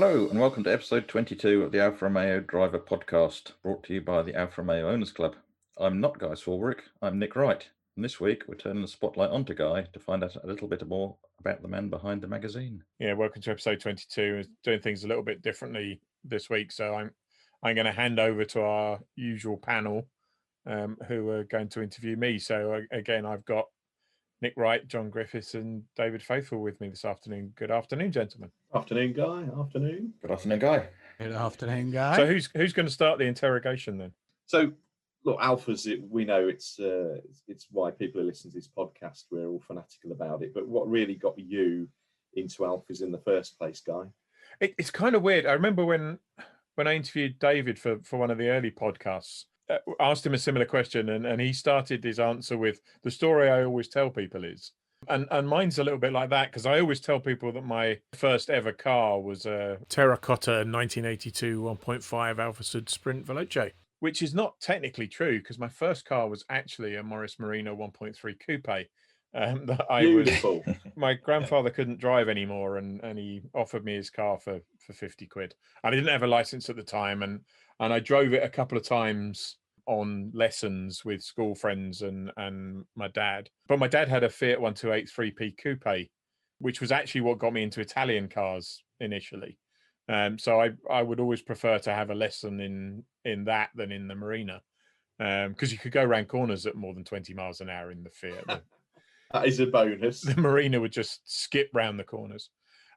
Hello and welcome to episode 22 of the Alfa Romeo Driver podcast, brought to you by the Alfa Romeo Owners Club. I'm not Guy Swarbrick, I'm Nick Wright, and this week we're turning the spotlight onto Guy to find out a little bit more about the man behind the magazine. Yeah, welcome to episode 22. Doing things a little bit differently this week, so I'm going to hand over to our usual panel, who are going to interview me. So again, I've got Nick Wright, John Griffiths, and David Faithful with me this afternoon. Good afternoon, gentlemen. Afternoon, Guy. Afternoon. Good afternoon, Guy. Good afternoon, Guy. So who's going to start the interrogation then? So, look, Alphas, we know it's why people are listening to this podcast. We're all fanatical about it. But what really got you into Alphas in the first place, Guy? It's kind of weird. I remember when I interviewed David for one of the early podcasts, asked him a similar question, and he started his answer with, the story I always tell people is, and mine's a little bit like that, because I always tell people that my first ever car was a terracotta 1982 1.5 Alfa Sud Sprint Veloce, which is not technically true, because my first car was actually a Morris Marino 1.3 coupe. That Beautiful. My grandfather couldn't drive anymore, and he offered me his car for 50 quid. I didn't have a license at the time, and I drove it a couple of times on lessons with school friends and my dad. But my dad had a Fiat 128 3P coupe, which was actually what got me into Italian cars initially. So I would always prefer to have a lesson in that than in the Marina, because you could go around corners at more than 20 miles an hour in the Fiat. That is a bonus. The Marina would just skip round the corners.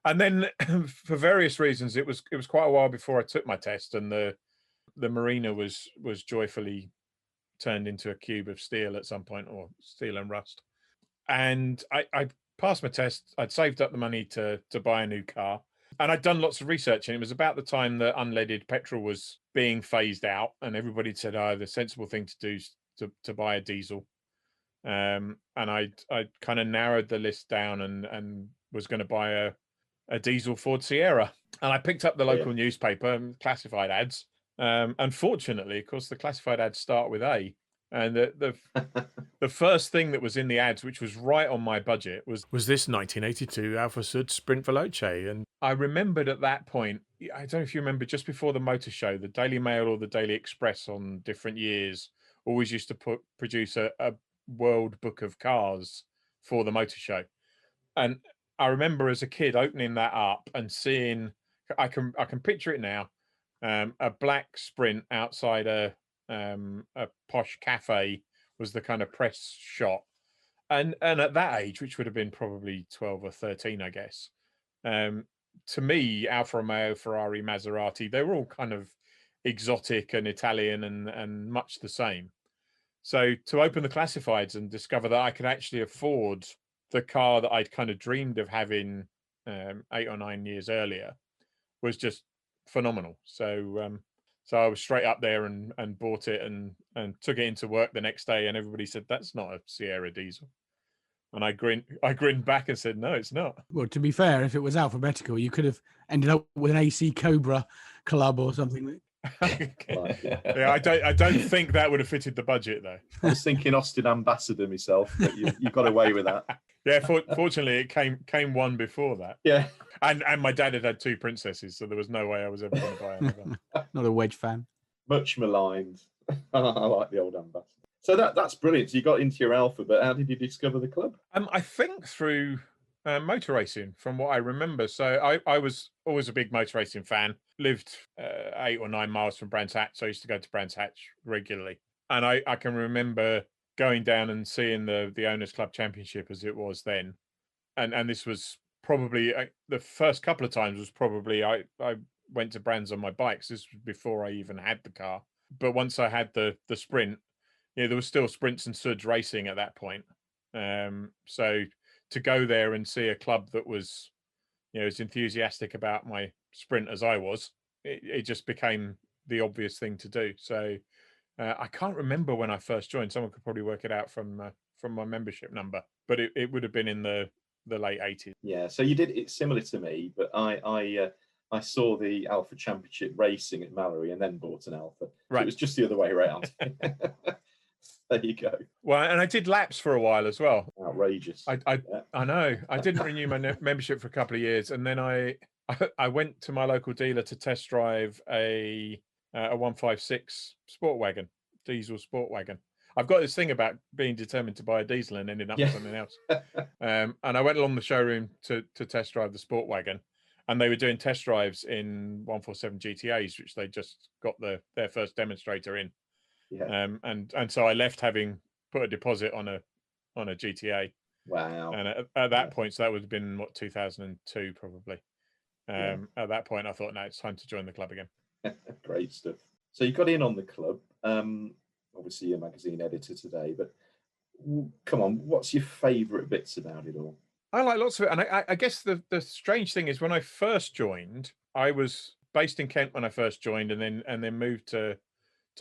And then for various reasons, it was quite a while before I took my test, and the Marina was joyfully turned into a cube of steel at some point, or steel and rust. And I passed my test. I'd saved up the money to buy a new car, and I'd done lots of research, and it was about the time that unleaded petrol was being phased out, and everybody said, the sensible thing to do is to buy a diesel. And I'd kind of narrowed the list down and was going to buy a diesel Ford Sierra. And I picked up the local newspaper and classified ads. Unfortunately, of course, the classified ads start with A. And the first thing that was in the ads, which was right on my budget, was this 1982 Alfa Sud Sprint Veloce. And I remembered at that point, I don't know if you remember, just before the motor show, the Daily Mail or the Daily Express on different years always used to produce a world book of cars for the motor show. And I remember as a kid opening that up and seeing, I can picture it now, a black Sprint outside a posh cafe was the kind of press shot, and at that age, which would have been probably 12 or 13, I guess, to me, Alfa Romeo, Ferrari, Maserati, they were all kind of exotic and Italian and much the same. So to open the classifieds and discover that I could actually afford the car that I'd kind of dreamed of having 8 or 9 years earlier was just phenomenal. So I was straight up there and bought it and took it into work the next day, and everybody said, "That's not a Sierra diesel." And I grinned back and said, "No, it's not." Well, to be fair, if it was alphabetical, you could have ended up with an AC Cobra club or something. Yeah, I don't think that would have fitted the budget though. I was thinking Austin Ambassador myself, but you got away with that. Yeah, fortunately, it came one before that. Yeah, and my dad had 2 princesses, so there was no way I was ever going to buy another. Not a wedge fan. much maligned. I like the old Ambassador. So that's brilliant. So you got into your Alpha, but how did you discover the club? I think through motor racing, from what I remember. So I was always a big motor racing fan. Lived 8 or 9 miles from Brands Hatch, so I used to go to Brands Hatch regularly. And I can remember going down and seeing the Owners Club Championship as it was then. And this was probably the first couple of times was probably I went to Brands on my bikes. This was before I even had the car. But once I had the Sprint, there was still Sprints and Suds racing at that point. So to go there and see a club that was, as enthusiastic about my Sprint as I was, it just became the obvious thing to do. So I can't remember when I first joined. Someone could probably work it out from my membership number, but it would have been in the late 80s. Yeah, so you did it similar to me, but I saw the Alpha Championship racing at Mallory and then bought an Alpha. Right. So it was just the other way around. There you go. Well, and I did laps for a while as well. Outrageous. I know. I didn't renew my membership for a couple of years, and then I I went to my local dealer to test drive a 156 sport wagon, diesel sport wagon. I've got this thing about being determined to buy a diesel and ending up with something else. And I went along the showroom to test drive the sport wagon, and they were doing test drives in 147 GTAs, which they just got their first demonstrator in. Yeah. And so I left having put a deposit on a GTA. Wow. And at that point, so that would have been what, 2002 probably. At that point, I thought, no, it's time to join the club again. Great stuff. So you got in on the club. Obviously, you're a magazine editor today, but come on, what's your favourite bits about it all? I like lots of it, and I guess the strange thing is when I first joined, I was based in Kent when I first joined, and then moved to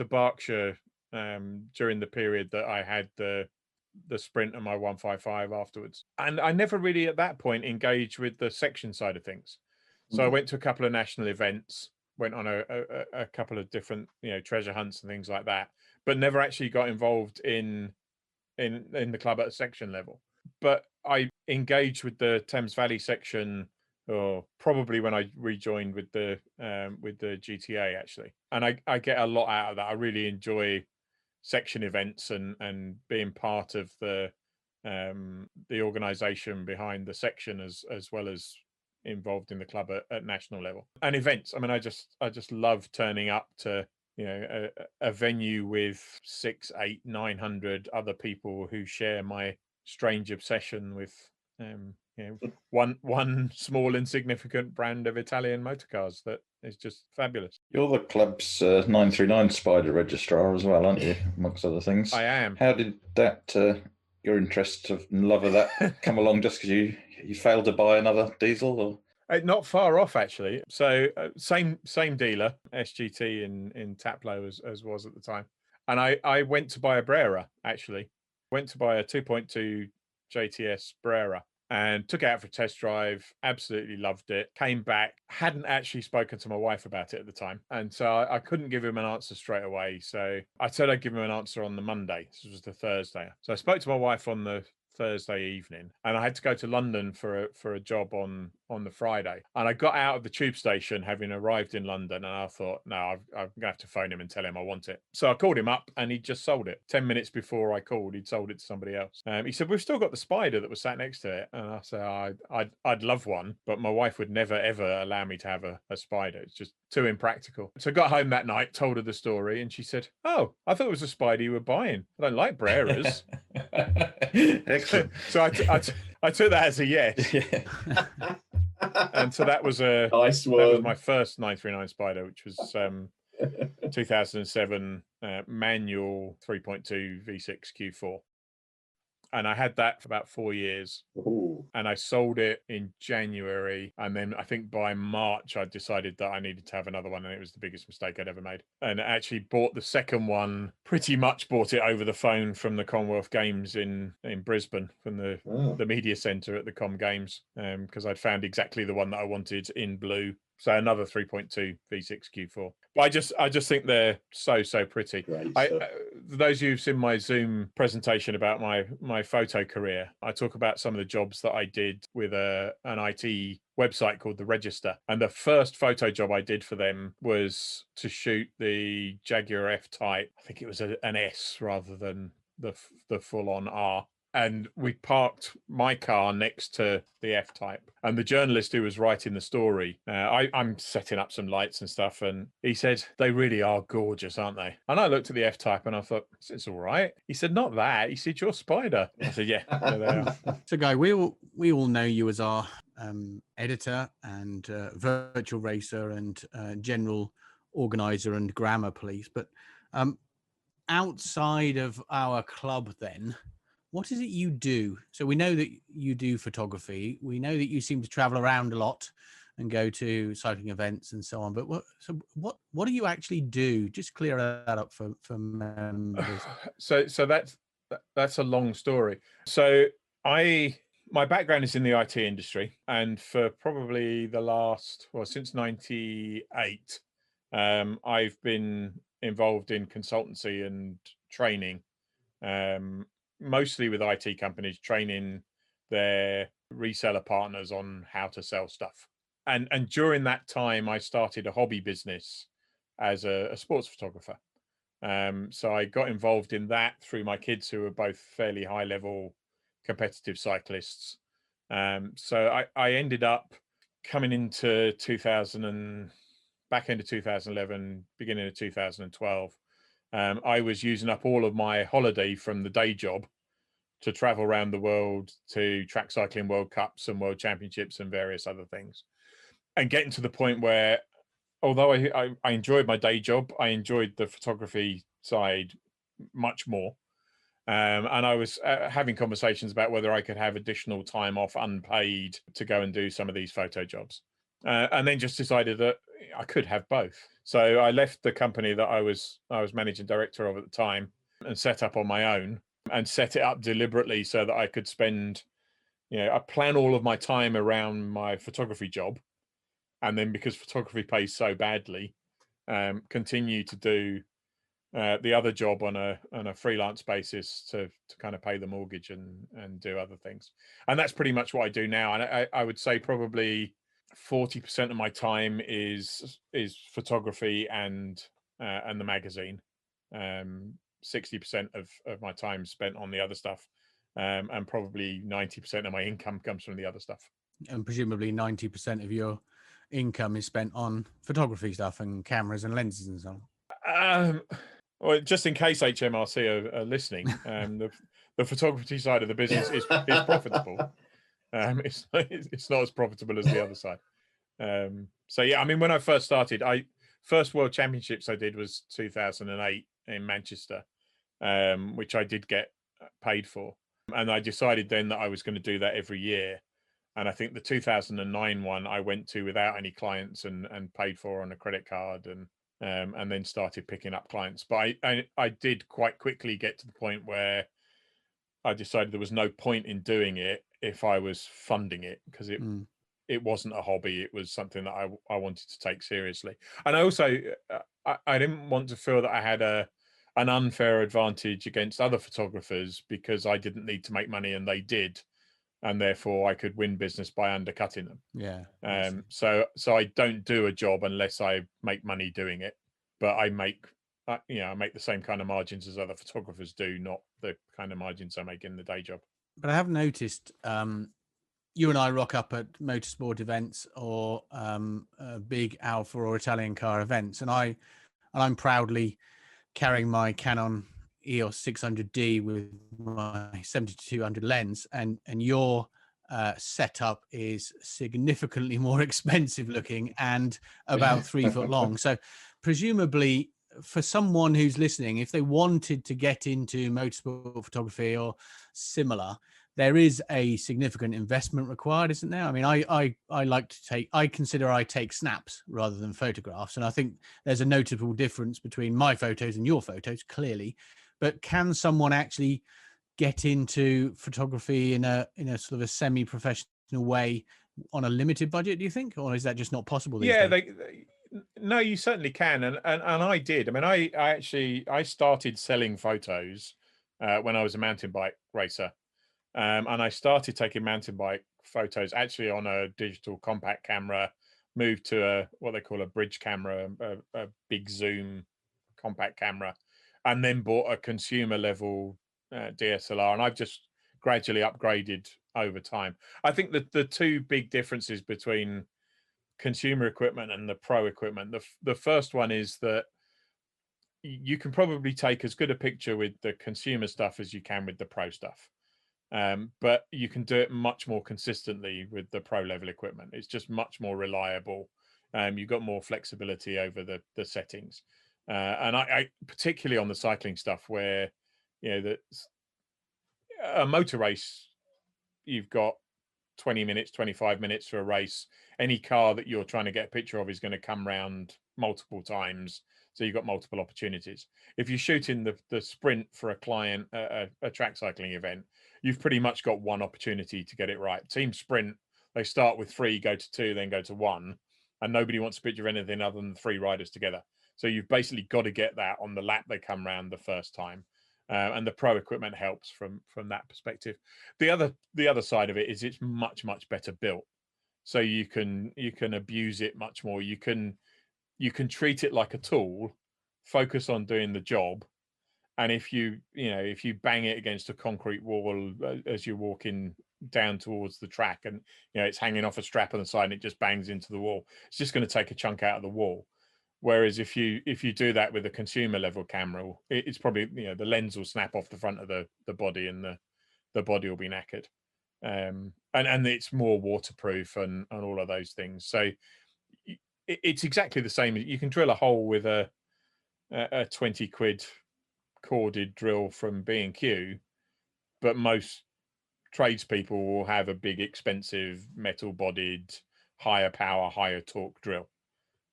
Berkshire during the period that I had the Sprint and my 155 afterwards, and I never really at that point engaged with the section side of things. So I went to a couple of national events, went on a couple of different treasure hunts and things like that, but never actually got involved in the club at a section level. But I engaged with the Thames Valley section, or probably when I rejoined with the GTA actually, and I get a lot out of that. I really enjoy section events and being part of the organisation behind the section as well as involved in the club at national level and events. I mean, I just love turning up to a venue with 600, 800, 900 other people who share my strange obsession with one small insignificant brand of Italian motor cars that is just fabulous. You're the club's 939 Spider Registrar as well, aren't you, amongst other things? I am. How did that your interest and love of that come along just because you failed to buy another diesel? Or? Not far off, actually. So same dealer, SGT in Taplow as was at the time. And I went to buy a Brera, actually. Went to buy a 2.2 JTS Brera and took it out for a test drive. Absolutely loved it. Came back, hadn't actually spoken to my wife about it at the time. And so I couldn't give him an answer straight away. So I said I'd give him an answer on the Monday. This was the Thursday. So I spoke to my wife on the Thursday evening, and I had to go to London for a job on the Friday. And I got out of the tube station having arrived in London, and I thought, no, I'm gonna have to phone him and tell him I want it. So I called him up, and he just sold it. 10 minutes before I called, he'd sold it to somebody else. He said, we've still got the Spider that was sat next to it, and I said, I'd love one, but my wife would never ever allow me to have a Spider. It's just too impractical. So I got home that night, told her the story, and she said, oh, I thought it was a Spider you were buying. I don't like Breras. Excellent. So I took that as a yes. Yeah. And so that was a Nice one. that was my first 939 Spider, which was 2007 manual 3.2 V6 Q4. And I had that for about 4 years. Ooh. And I sold it in January. And then I think by March, I decided that I needed to have another one. And it was the biggest mistake I'd ever made. And I actually bought the second one, pretty much bought it over the phone from the Commonwealth Games in Brisbane, from the media centre at the Com Games, because I'd found exactly the one that I wanted in blue. So another 3.2 V6 Q4. But I just think they're so pretty. Those of you who've seen my Zoom presentation about my photo career, I talk about some of the jobs that I did with an IT website called the Registrar. And the first photo job I did for them was to shoot the Jaguar F-Type. I think it was an S rather than the full-on R. And we parked my car next to the F-Type. And the journalist who was writing the story, I'm setting up some lights and stuff, and he said, they really are gorgeous, aren't they? And I looked at the F-Type and I thought, it's all right. He said, not that. He said, you're Spider. I said, yeah, there they are. So, Guy, we all know you as our editor and virtual racer and general organizer and grammar police. But outside of our club then, what is it you do? So we know that you do photography. We know that you seem to travel around a lot and go to cycling events and so on. But what do you actually do? Just clear that up for members. So that's a long story. So my background is in the IT industry, and for probably since '98, I've been involved in consultancy and training. Mostly with IT companies, training their reseller partners on how to sell stuff. and during that time, I started a hobby business as a sports photographer. So I got involved in that through my kids, who were both fairly high level competitive cyclists. So I ended up coming into 2000 and back into 2011, beginning of 2012. I was using up all of my holiday from the day job to travel around the world to track cycling World Cups and World Championships and various other things, and getting to the point where, although I enjoyed my day job, I enjoyed the photography side much more. And I was having conversations about whether I could have additional time off unpaid to go and do some of these photo jobs. And then just decided that I could have both. So I left the company that I was managing director of at the time and set up on my own, and set it up deliberately so that I could spend, I plan all of my time around my photography job. And then, because photography pays so badly, continue to do the other job on a freelance basis to kind of pay the mortgage and do other things. And that's pretty much what I do now. And I would say probably 40% of my time is photography and the magazine. 60% of my time spent on the other stuff, and probably 90% of my income comes from the other stuff. And presumably 90% of your income is spent on photography stuff and cameras and lenses and so on. Well, just in case HMRC are listening, the photography side of the business is profitable. It's not as profitable as the other side. So yeah, I mean, when I first started, first World Championships I did was 2008 in Manchester, which I did get paid for, and I decided then that I was going to do that every year. And I think the 2009 one I went to without any clients and paid for on a credit card, and then started picking up clients. But I did quite quickly get to the point where I decided there was no point in doing it if I was funding it, because it wasn't a hobby. It was something that I wanted to take seriously. And I also, I didn't want to feel that I had an unfair advantage against other photographers because I didn't need to make money and they did. And therefore I could win business by undercutting them. Yeah. So I don't do a job unless I make money doing it, but I make the same kind of margins as other photographers do, not the kind of margins I make in the day job. But I have noticed you and I rock up at motorsport events or big Alfa or Italian car events, and I'm proudly carrying my Canon EOS 600D with my 70-200 lens, and your setup is significantly more expensive looking and about 3 foot long. So presumably for someone who's listening, if they wanted to get into motorsport photography or similar, there is a significant investment required, isn't there? I mean, I consider I take snaps rather than photographs. And I think there's a notable difference between my photos and your photos, clearly. But can someone actually get into photography in a sort of a semi-professional way on a limited budget, do you think? Or is that just not possible these days? No, you certainly can. And I did. I mean, I started selling photos when I was a mountain bike racer. And I started taking mountain bike photos actually on a digital compact camera, moved to what they call a bridge camera, a big zoom compact camera, and then bought a consumer level DSLR. And I've just gradually upgraded over time. I think that the two big differences between consumer equipment and the pro equipment, the first one is that you can probably take as good a picture with the consumer stuff as you can with the pro stuff. But you can do it much more consistently with the pro level equipment. It's just much more reliable. You've got more flexibility over the settings. And I particularly on the cycling stuff where, a motor race, you've got 20 minutes, 25 minutes for a race. Any car that you're trying to get a picture of is going to come round multiple times. So you've got multiple opportunities. If you're shooting the sprint for a client, a track cycling event, you've pretty much got one opportunity to get it right. Team sprint, they start with 3, go to 2, then go to 1. And nobody wants a picture of anything other than 3 riders together. So you've basically got to get that on the lap they come round the first time. And the pro equipment helps from that perspective. The other side of it is it's much, much better built. so you can abuse it much more. You can treat it like a tool, focus on doing the job, and if you bang it against a concrete wall as you're walking down towards the track, and it's hanging off a strap on the side and it just bangs into the wall, it's just going to take a chunk out of the wall. Whereas if you do that with a consumer level camera, it's probably the lens will snap off the front of the body, and the body will be knackered. And it's more waterproof and all of those things. So it's exactly the same. You can drill a hole with a 20 quid corded drill from B&Q, but most tradespeople will have a big, expensive, metal-bodied, higher power, higher torque drill.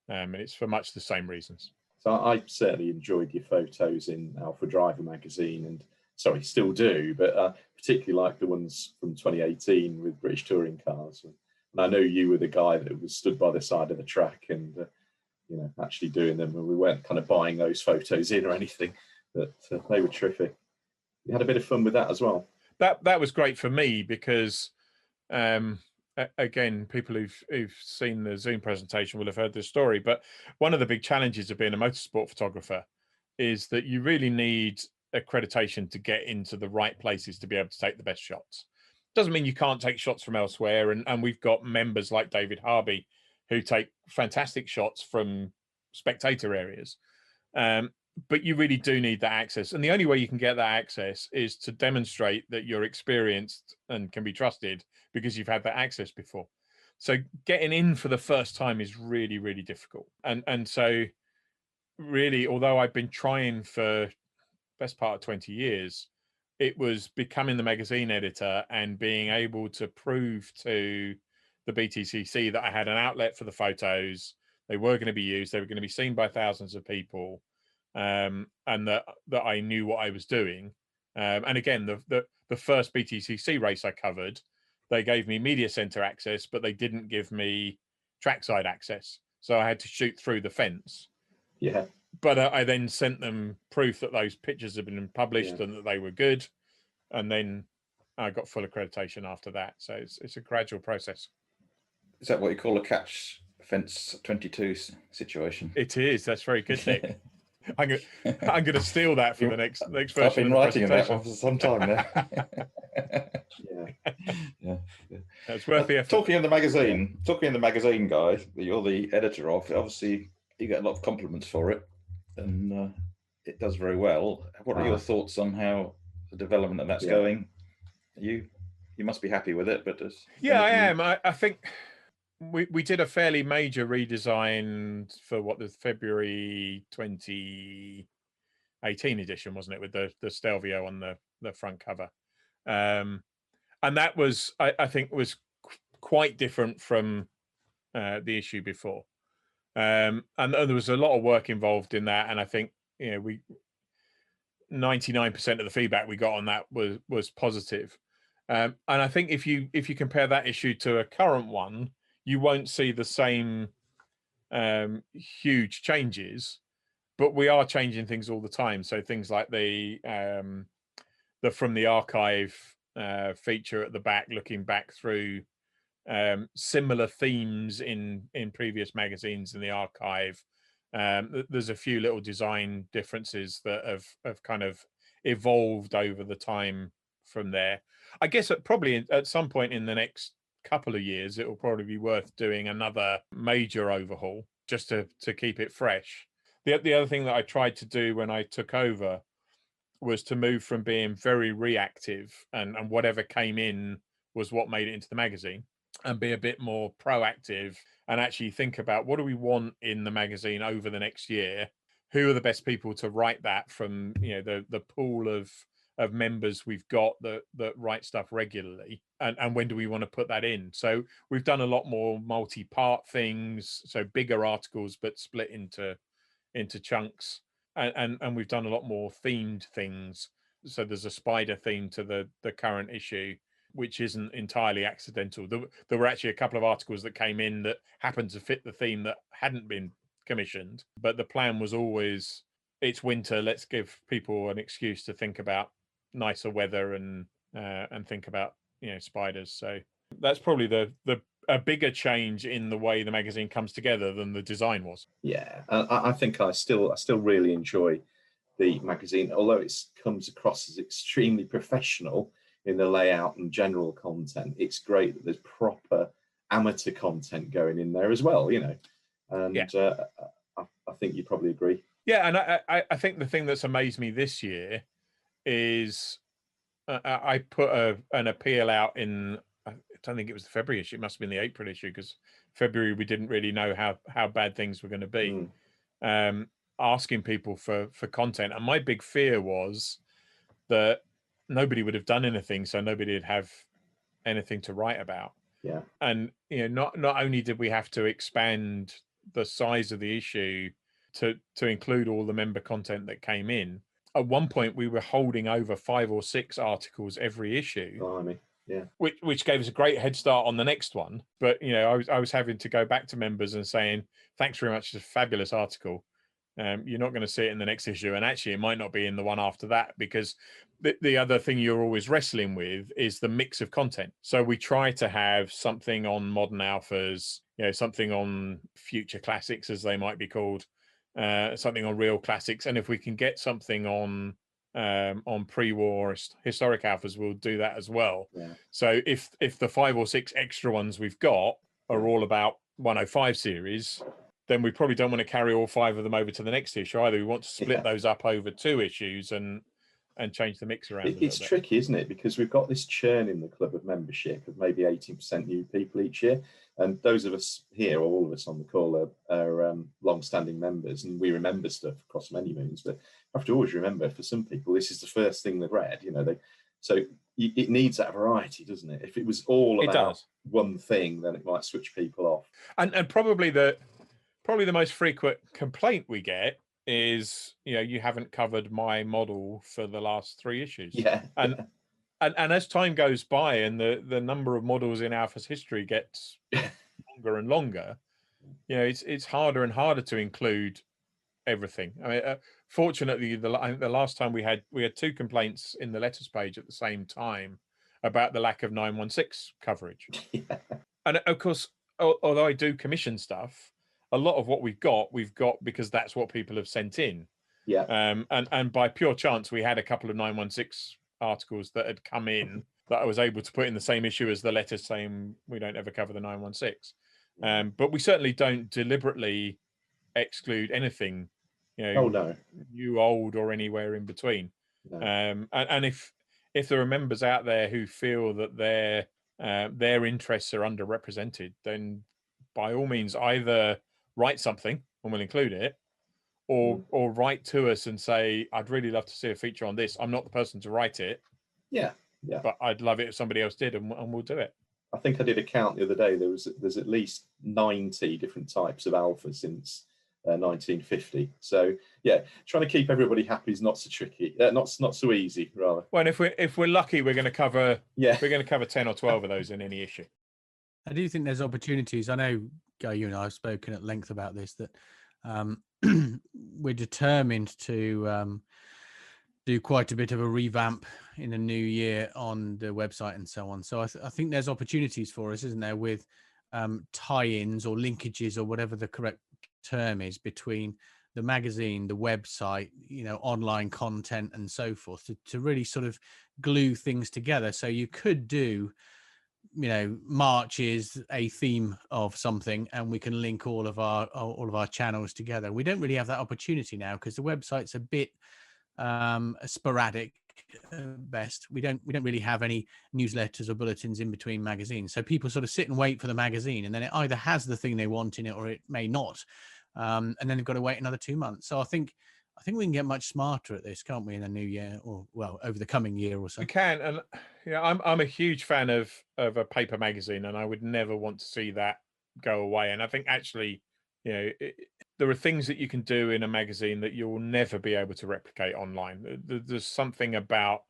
And it's for much the same reasons. So I certainly enjoyed your photos in Alfa Driver magazine, and still do, but particularly like the ones from 2018 with British touring cars. And I know you were the guy that was stood by the side of the track and actually doing them, and we weren't kind of buying those photos in or anything, but they were terrific. You had a bit of fun with that as well. That was great for me because again, people who've seen the Zoom presentation will have heard this story, but one of the big challenges of being a motorsport photographer is that you really need accreditation to get into the right places to be able to take the best shots. Doesn't mean you can't take shots from elsewhere, and we've got members like David Harvey who take fantastic shots from spectator areas, but you really do need that access, and the only way you can get that access is to demonstrate that you're experienced and can be trusted because you've had that access before. So getting in for the first time is really, really difficult, and so really, although I've been trying for best part of 20 years, it was becoming the magazine editor and being able to prove to the BTCC that I had an outlet for the photos. They were going to be used, they were going to be seen by thousands of people, and that I knew what I was doing. And again, the first BTCC race I covered, they gave me media center access, but they didn't give me trackside access, so I had to shoot through the fence. Yeah. But I then sent them proof that those pictures had been published and that they were good, and then I got full accreditation after that. So it's a gradual process. Is that what you call a catch fence 22 situation? It is. That's very good, Nick. I'm going to steal that for the next version. I've been writing that one for some time now. Yeah. It's worth the effort. Talking in the magazine, guy, that you're the editor of, obviously you get a lot of compliments for it, and it does very well. What are your thoughts on how the development of that's going? You must be happy with it, but I am. I think we did a fairly major redesign for the February 2018 edition, wasn't it, with the Stelvio on the front cover, and that was I think was quite different from the issue before, and there was a lot of work involved in that, and I think 99% of the feedback we got on that was positive, and I think if you compare that issue to a current one, you won't see the same huge changes, but we are changing things all the time. So things like the from the archive feature at the back, looking back through similar themes in previous magazines in the archive. There's a few little design differences that have kind of evolved over the time from there. I guess probably at some point in the next couple of years, it will probably be worth doing another major overhaul just to keep it fresh. The other thing that I tried to do when I took over was to move from being very reactive and whatever came in was what made it into the magazine, and be a bit more proactive and actually think about what do we want in the magazine over the next year? Who are the best people to write that from, the pool of members we've got that write stuff regularly, and when do we want to put that in? So we've done a lot more multi-part things, so bigger articles but split into chunks, and we've done a lot more themed things. So there's a spider theme to the current issue, which isn't entirely accidental. There were actually a couple of articles that came in that happened to fit the theme that hadn't been commissioned, but the plan was always, it's winter, let's give people an excuse to think about nicer weather and think about spiders. So that's probably the a bigger change in the way the magazine comes together than the design was. Yeah, I think I still really enjoy the magazine, although it comes across as extremely professional in the layout and general content. It's great that there's proper amateur content going in there as well, you know. And I think you probably agree. Yeah, and I think the thing that's amazed me this year is I put an appeal out in, I don't think it was the February issue, it must have been the April issue, because February we didn't really know how bad things were going to be. Asking people for content, and my big fear was that nobody would have done anything, so nobody would have anything to write about. Yeah. And you know, not only did we have to expand the size of the issue to include all the member content that came in, at one point we were holding over 5 or 6 articles every issue. Blimey. Yeah. Which gave us a great head start on the next one. But you know, I was having to go back to members and saying, thanks very much, it's a fabulous article. You're not going to see it in the next issue, and actually it might not be in the one after that, because the other thing you're always wrestling with is the mix of content. So we try to have something on modern alphas, you know, something on future classics, as they might be called, something on real classics, and if we can get something on pre-war historic alphas, we'll do that as well. Yeah. So if the 5 or 6 extra ones we've got are all about 105 series, then we probably don't want to carry all 5 of them over to the next issue either. We want to split those up over 2 issues and change the mix around. It's tricky, isn't it? Because we've got this churn in the club of membership of maybe 18% new people each year. And those of us here, or all of us on the call, are long-standing members, and we remember stuff across many moons. But I have to always remember, for some people, this is the first thing they've read. You know, it needs that variety, doesn't it? If it was all about one thing, then it might switch people off. And probably the most frequent complaint we get is, you know, you haven't covered my model for the last 3 issues. Yeah. And as time goes by and the number of models in Alpha's history gets longer and longer, you know, it's harder and harder to include everything. I mean, fortunately, I think the last time we had 2 complaints in the letters page at the same time about the lack of 916 coverage. Yeah. And of course, although I do commission stuff, a lot of what we've got because that's what people have sent in. Yeah. And by pure chance, we had a couple of 916 articles that had come in that I was able to put in the same issue as the letter saying we don't ever cover the 916. But we certainly don't deliberately exclude anything, you know, new, old, or anywhere in between. No. And if there are members out there who feel that their interests are underrepresented, then by all means either write something and we'll include it, or write to us and say, I'd really love to see a feature on this. I'm not the person to write it. Yeah. But I'd love it if somebody else did, and we'll do it. I think I did a count the other day. There's at least 90 different types of alpha since 1950. So yeah, trying to keep everybody happy is not so tricky. Not so easy, rather. Well, and if we're lucky, we're going to cover 10 or 12 of those in any issue. I do think there's opportunities. I know, Guy, you and I have spoken at length about this, that we're determined to do quite a bit of a revamp in the new year on the website and so on. So I think there's opportunities for us, isn't there, with tie-ins or linkages or whatever the correct term is between the magazine, the website, you know, online content and so forth, to really sort of glue things together. So you could do, you know, March is a theme of something, and we can link all of our channels together. We don't really have that opportunity now because the website's a bit sporadic at best. We don't really have any newsletters or bulletins in between magazines, so people sort of sit and wait for the magazine, and then it either has the thing they want in it or it may not, and then they've got to wait another 2 months. So I think we can get much smarter at this, can't we, in the new year, or well, over the coming year or so. We can. And yeah, I'm a huge fan of a paper magazine, and I would never want to see that go away. And I think actually, you know, there are things that you can do in a magazine that you'll never be able to replicate online. There's something about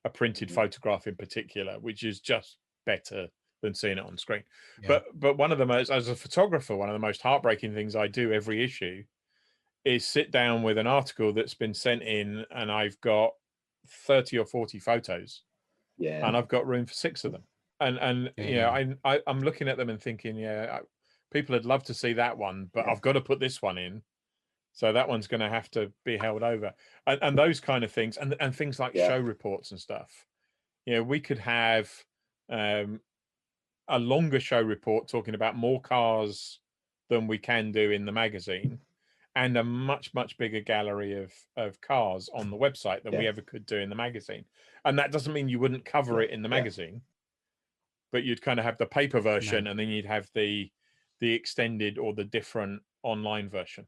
a printed photograph in particular which is just better than seeing it on screen. Yeah. But one of the most, as a photographer, one of the most heartbreaking things I do every issue is sit down with an article that's been sent in, and I've got 30 or 40 photos, and I've got room for 6 of them. and you know, I'm looking at them and thinking, yeah, people would love to see that one, but I've got to put this one in, so that one's going to have to be held over, and those kind of things, and things like show reports and stuff. You know, we could have a longer show report talking about more cars than we can do in the magazine, and a much bigger gallery of cars on the website than we ever could do in the magazine. And that doesn't mean you wouldn't cover it in the magazine, but you'd kind of have the paper version, and then you'd have the extended or the different online version.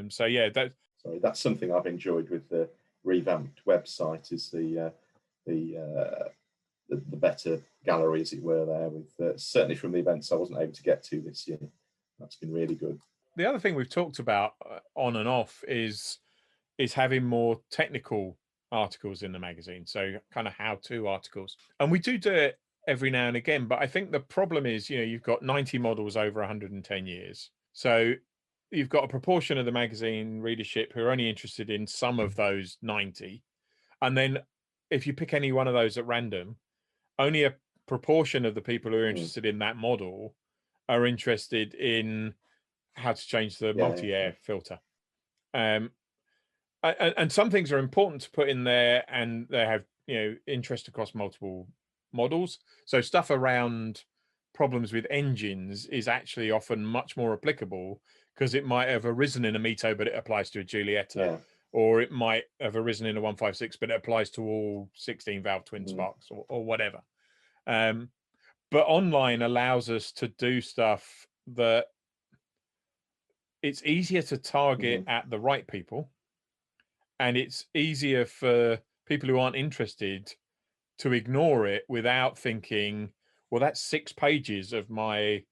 So yeah, that's something I've enjoyed with the revamped website, is the better gallery, as it were, there, with certainly from the events I wasn't able to get to this year. That's been really good. The other thing we've talked about on and off is having more technical articles in the magazine, so kind of how-to articles, and we do it every now and again. But I think the problem is, you know, you've got 90 models over 110 years, so you've got a proportion of the magazine readership who are only interested in some of those 90, and then if you pick any one of those at random, only a proportion of the people who are interested in that model are interested in how to change the multi-air filter. And some things are important to put in there, and they have, you know, interest across multiple models. So stuff around problems with engines is actually often much more applicable, because it might have arisen in a Mito, but it applies to a Giulietta, or it might have arisen in a 156, but it applies to all 16 valve twin sparks, or whatever. But online allows us to do stuff that it's easier to target at the right people, and it's easier for people who aren't interested to ignore it without thinking, well, that's 6 pages of my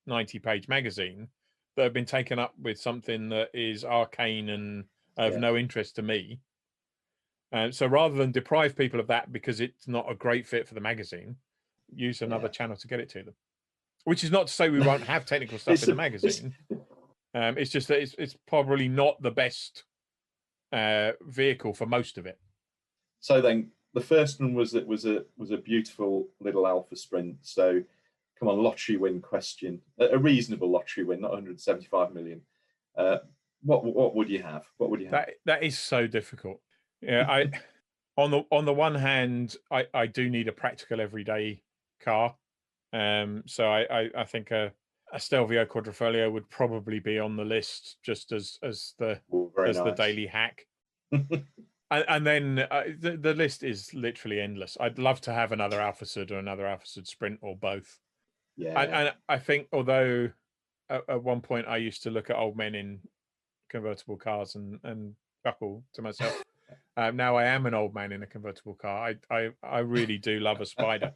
90-page magazine that have been taken up with something that is arcane and of no interest to me. So rather than deprive people of that because it's not a great fit for the magazine, use another channel to get it to them. Which is not to say we won't have technical stuff in the magazine. It's just that it's probably not the best vehicle for most of it. So then the first one was a beautiful little Alfa Sprint. So come on, lottery win question, a reasonable lottery win, not 175 million. What would you have? What would you have? That is so difficult. Yeah, on the one hand, I do need a practical everyday car. So I think a Stelvio Quadrifoglio would probably be on the list, just as the daily hack. And then the list is literally endless. I'd love to have another Alfa Sud or another Alfa Sud Sprint, or both. Yeah. And I think, although at one point I used to look at old men in convertible cars and chuckle to myself, now I am an old man in a convertible car. I really do love a Spider.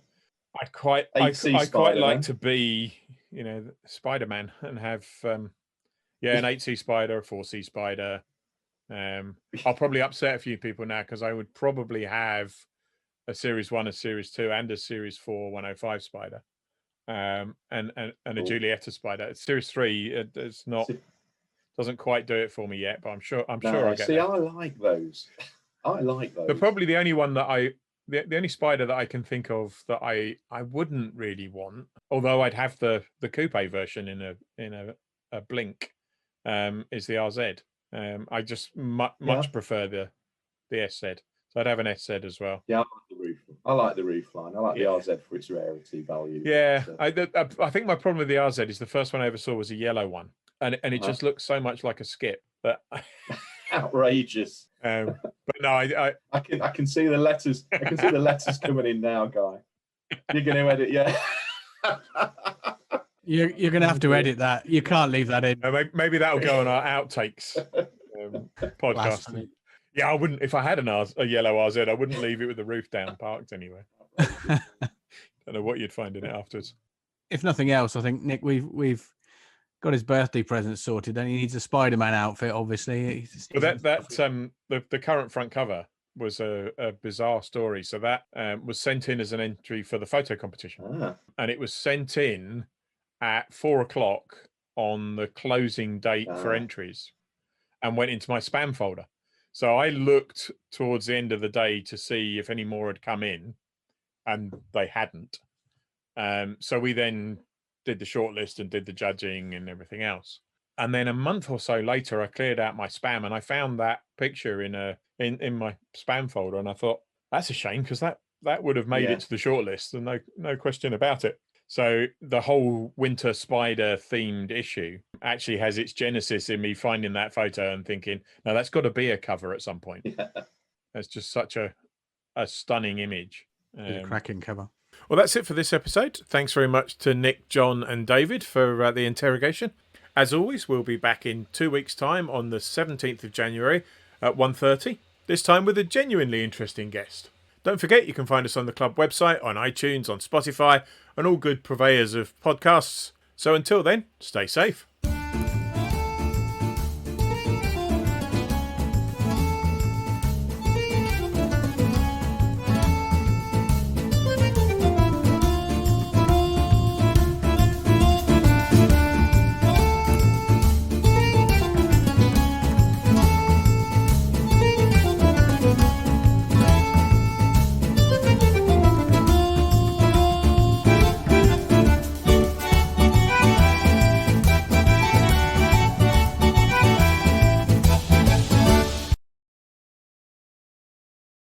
I'd quite like to be, you know, Spider-Man and have an 8C Spider, a 4C Spider. I'll probably upset a few people now, because I would probably have a Series 1, a Series 2, and a Series 4 105 Spider, and a Giulietta Spider. Series 3 it's not, doesn't quite do it for me yet, but I'm sure I'll get there. I like those. I like those. But probably the only one that the only Spider that I can think of that I wouldn't really want, although I'd have the coupe version in a blink, is the RZ. I just much prefer the SZ. So I'd have an SZ as well. Yeah, I like the roof line. I like the RZ for its rarity value. Yeah, I think my problem with the RZ is the first one I ever saw was a yellow one, and it just looks so much like a skip. But outrageous. But no, I can see the letters. I can see the letters coming in now, Guy. You're going to edit, yeah. You're going to have to edit that. You can't leave that in. Maybe that'll go on our outtakes podcast. Yeah, I wouldn't. If I had a yellow RZ, I wouldn't leave it with the roof down, parked anywhere. Don't know what you'd find in it afterwards. If nothing else, I think, Nick, we've got his birthday present sorted, and he needs a Spider-Man outfit, obviously. But the current front cover was a bizarre story. So that was sent in as an entry for the photo competition, and it was sent in at 4:00 on the closing date for entries, and went into my spam folder. So I looked towards the end of the day to see if any more had come in, and they hadn't. So we then did the shortlist and did the judging and everything else. And then a month or so later, I cleared out my spam and I found that picture in my spam folder, and I thought, that's a shame, because that would have made it to the shortlist, and no question about it. So the whole winter spider themed issue actually has its genesis in me finding that photo and thinking, no, that's got to be a cover at some point. Yeah. That's just such a stunning image. It's a cracking cover. Well, that's it for this episode. Thanks very much to Nick, John and David for the interrogation. As always, we'll be back in 2 weeks' time on the 17th of January at 1:30, this time with a genuinely interesting guest. Don't forget, you can find us on the club website, on iTunes, on Spotify, and all good purveyors of podcasts. So until then, stay safe.